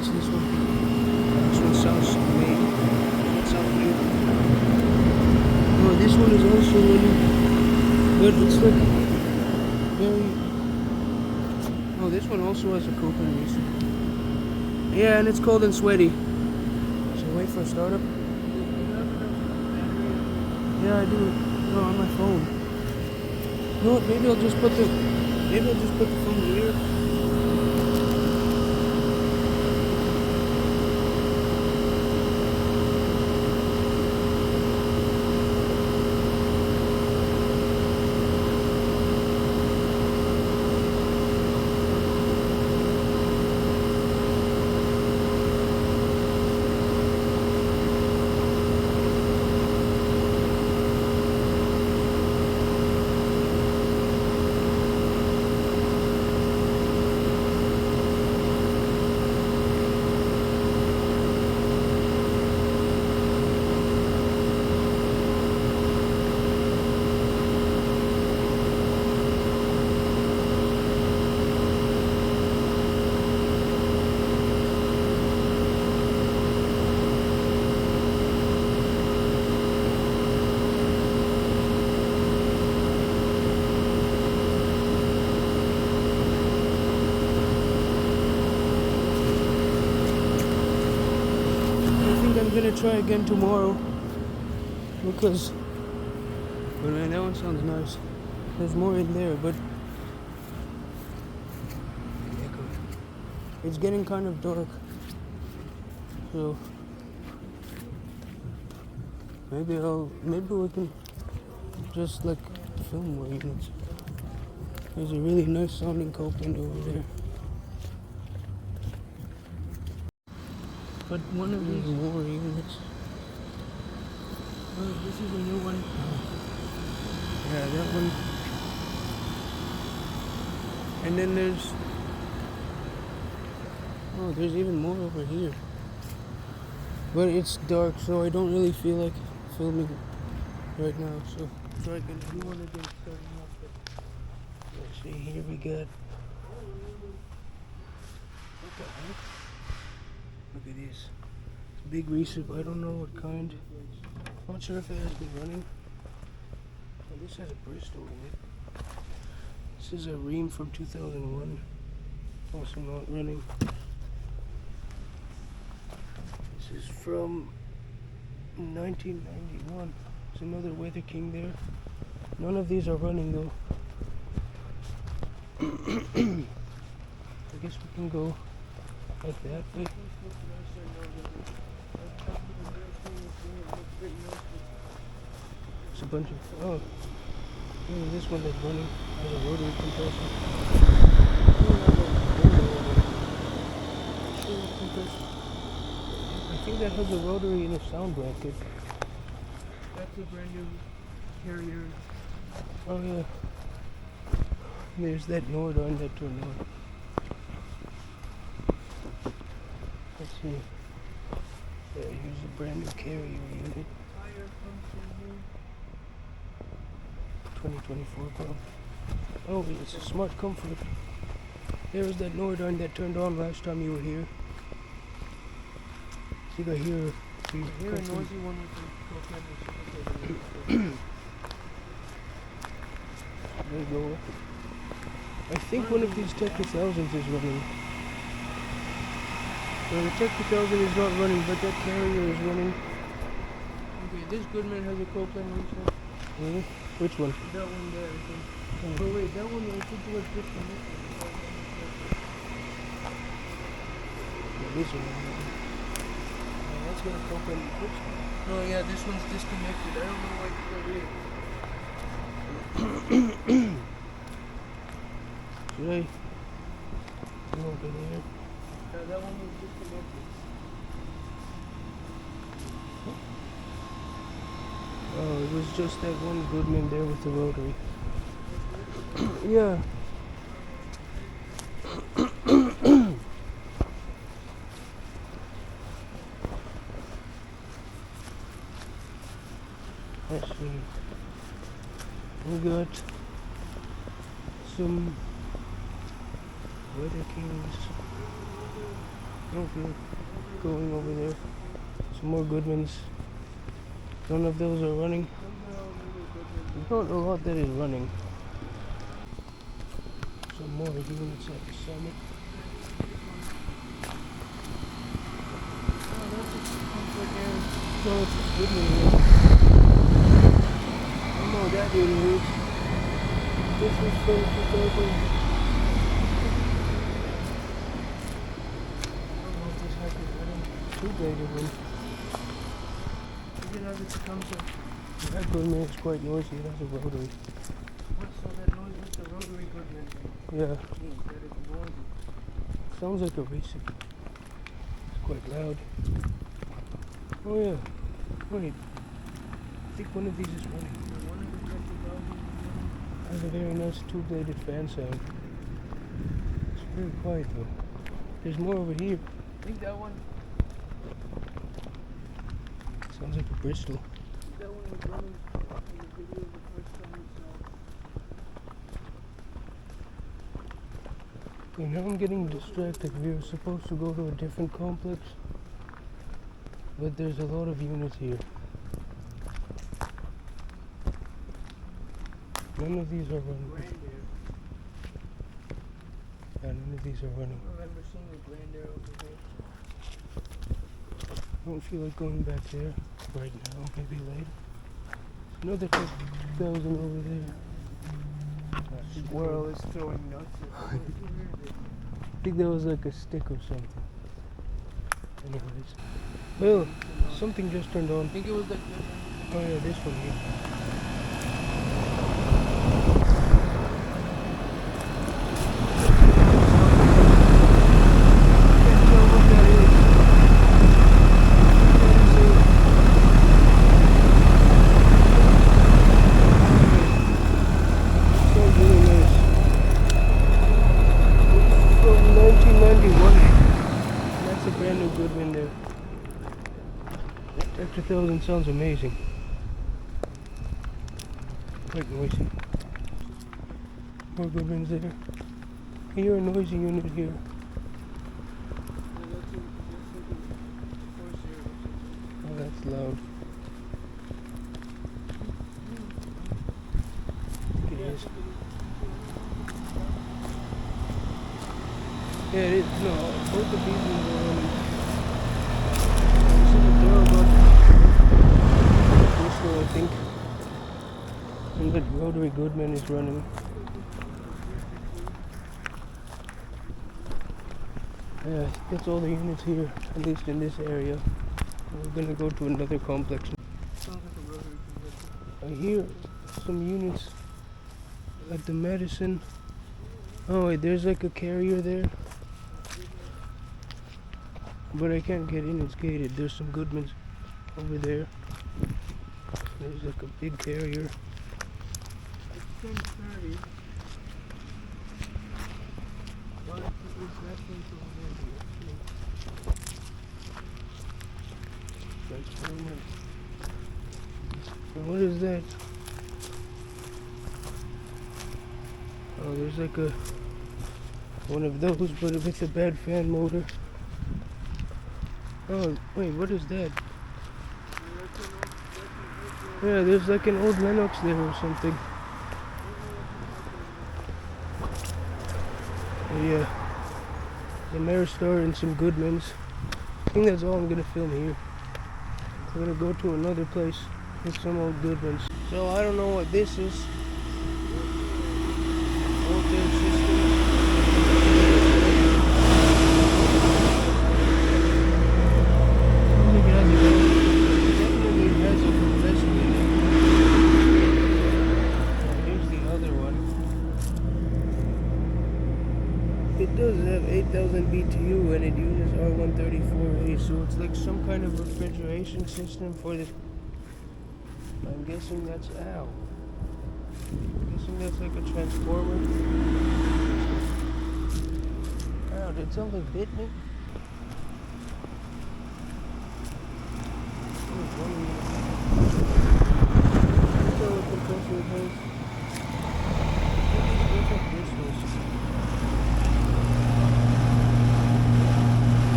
What's this one? This one sounds made. Oh, this one is also running, but it's like very. Oh, this one also has a Copeland racer. Yeah, and it's cold and sweaty. So wait for a startup. Yeah, I do. No, on my phone. You know what? Maybe I'll just put the phone here. I'm gonna try again tomorrow because, but man, that one sounds nice. There's more in there, but it's getting kind of dark, so maybe we can just like film more units. There's a really nice sounding Copeland over there. But one of these more units. Oh, this is a new one. Yeah, that one. And then there's even more over here. But it's dark, so I don't really feel like filming right now. So try again. Do one again starting off. Let's see. Here we got. What the heck? Look at this. Big recip, I don't know what kind. Not sure if it has been running. Oh, this has a Bristol in it. This is a Ream from 2001. Also not running. This is from 1991. There's another Weather King there. None of these are running though. I guess we can go like that way. It's a bunch of this one that's running has a rotary compressor. I think that has a rotary in a sound bracket. That's a brand new carrier. Oh yeah. There's that Nordon that turned on. Let's see. Yeah, here's a brand new carrier unit. 2024 Pro. Oh, it's a smart comfort. There's that Nordon that turned on last time you were here. I think I hear a noisy one with the There you go. I think one of these Tech 2000s is running. Well, the Tech 2000 is not running, but that carrier is running. Okay, this Goodman has a Copeland reset. Really? Which one? That one there, I think. Oh wait, that one I think was disconnected. Yeah, this one. That's gonna Copeland. Oh yeah, this one's disconnected. I don't know why it's still here. Should I open here? Yeah, that one was disconnected. Oh, it was just that one Goodman there with the rotary. Yeah. Let's see. We got some Weather Kings. don't feel going over there. Some more Goodmans. None of those are running. Not a lot that is running. Some more units at the summit. No, it's a Goodman here. I know that unit is. This is from 2000. Two-bladed one. That Goodman is quite noisy. It has a rotary. What's all that noise with the rotary Goodman? Yeah. That is noisy. Sounds like a racing. It's quite loud. Oh yeah. Wait. I think one of these is running. Has a very nice two-bladed fan sound. It's very quiet though. There's more over here. I think that one. Sounds like a Bristol. That one was running in the video the first time we saw. Okay, now I'm getting distracted. We were supposed to go to a different complex, but there's a lot of units here. None of these are running. Yeah, none of these are running. I remember seeing a Grandeur over there. I don't feel like going back there right now, maybe later. Another 50,000 over there. That squirrel is throwing nuts. I think that was like a stick or something. Anyways. Well, something just turned on. I think it was like Oh yeah, this one here. Extra 1,000 sounds amazing. Quite noisy. More Goodmans there. Here, a noisy unit here. Oh, that's loud. It is. Yeah, it is. No, both of these ones are running. This is a door, I think. And that rotary Goodman is running. Yeah, that's all the units here, at least in this area. We're gonna go to another complex. I hear some units at the medicine. Oh wait, there's like a carrier there. But I can't get in, it's gated. There's some Goodmans over there. There's like a big carrier. It's 10:30. But it's wrestling to Transformer. And what is that? Oh, there's like a one of those, but with a bad fan motor. Oh, wait, what is that? Yeah, there's like an old Lennox there or something. Oh, yeah. The Metrowest and some Goodmans. I think that's all I'm gonna film here. We're gonna go to another place with some old Goodmans. So I don't know what this is. Voltage system. It does have 8,000 BTU and it uses R134A, so it's like some kind of refrigeration system for the. I'm guessing that's ow. I'm guessing that's like a transformer. Ow, did something hit me?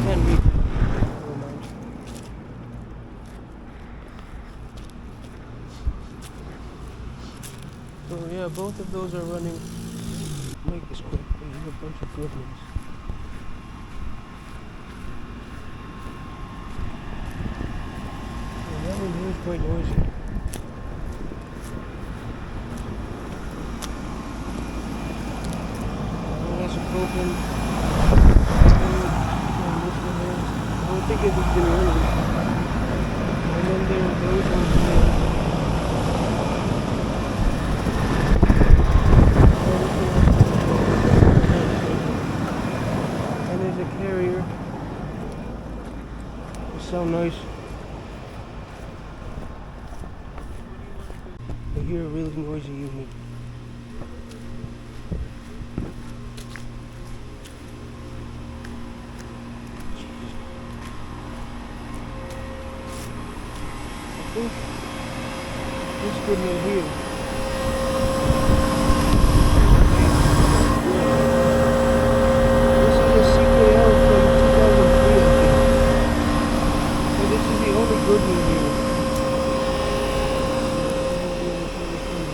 Can't both of those are running. Make this quick. There's a bunch of good ones. Yeah, that one here is quite noisy. That's a broken. I don't think it was been early. And then there are those ones here. And there's a carrier. They sound nice. I hear a really noisy unit. I think this good one here. This is a CKL from 2003, I think. So this is the only good one here.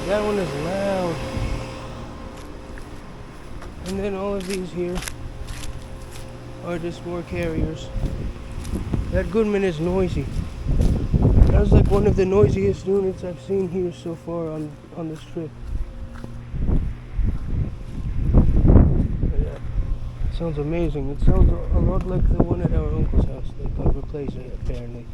That one is loud. And then all of these here are just more carriers. That Goodman is noisy. That was like one of the noisiest units I've seen here so far on this trip. Yeah, sounds amazing. It sounds a lot like the one at our uncle's house. They got replaced apparently.